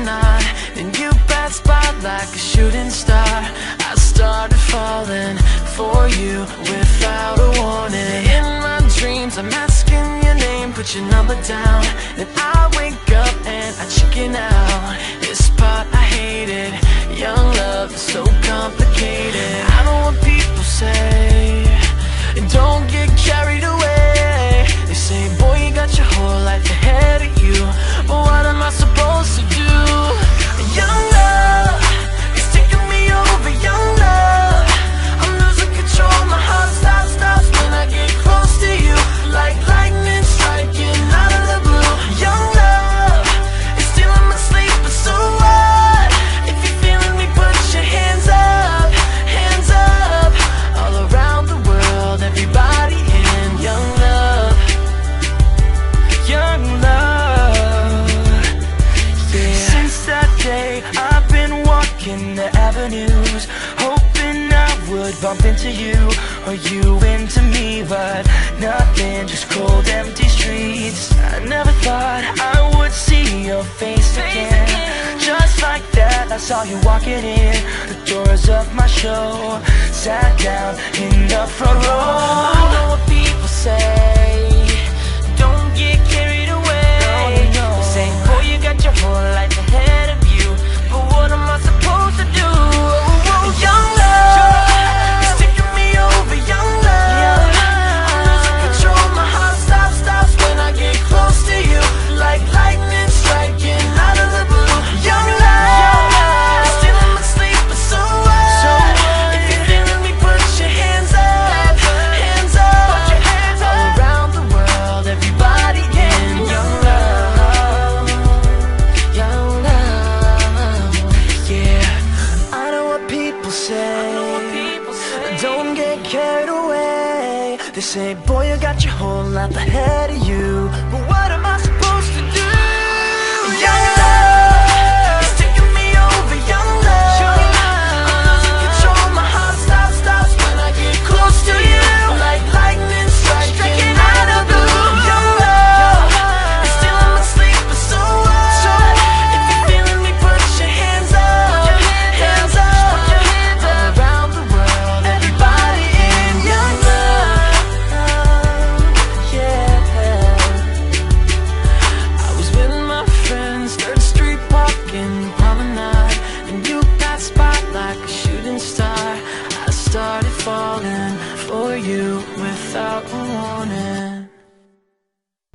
promenade, and you passed by like a shooting star. I started falling for you without a warning. In my dreams I'm asking your name, put your number down, then I wake up and I chicken out. This part I hated, young love is so complicated. I know what people say, and don't get carried away. They say, boy, you got your whole life ahead of you, but what am I supposed to do? Young love is taking me over, young love. I'm losing control, my heart stops when I get close to you, like lightning striking out of the blue. Young love is stealing my sleep, but so what? If you're feeling me, put your hands up, all around the world, everybody in young love. Young love, yeah. Since that day I've been walking the avenues, hoping I would bump into you, or you into me, but nothing, just cold empty streets. I never thought I would see your face again. Just like that I saw you walking in the doors of my show, sat down in the front row. I know what people say, don't get carried away. They say, boy, you got your whole life ahead of you, but what am I supposed to do? Young love is taking me over, young love. I'm losing control, my heart stops when I get close to you, like lightning striking out of the blue. Young love, stealing my sleep, but so what? If you're feeling me, put your hands up, all around the world, everybody in young love, yeah. I know what people say, don't get carried away. They say, boy, you got your whole life ahead of you, but what am I supposed to do? Young love is taking me over, young love. I'm losing control, my heart stops when I get close to you, like lightning striking out of the blue. Young love is stealing my sleep, but so what? If you're feeling me, put your hands up, all around the world, everybody in young love, yeah. I was with my friends, 3rd Street walking promenade, and you passed by like a shooting star. I started falling for you without a warning.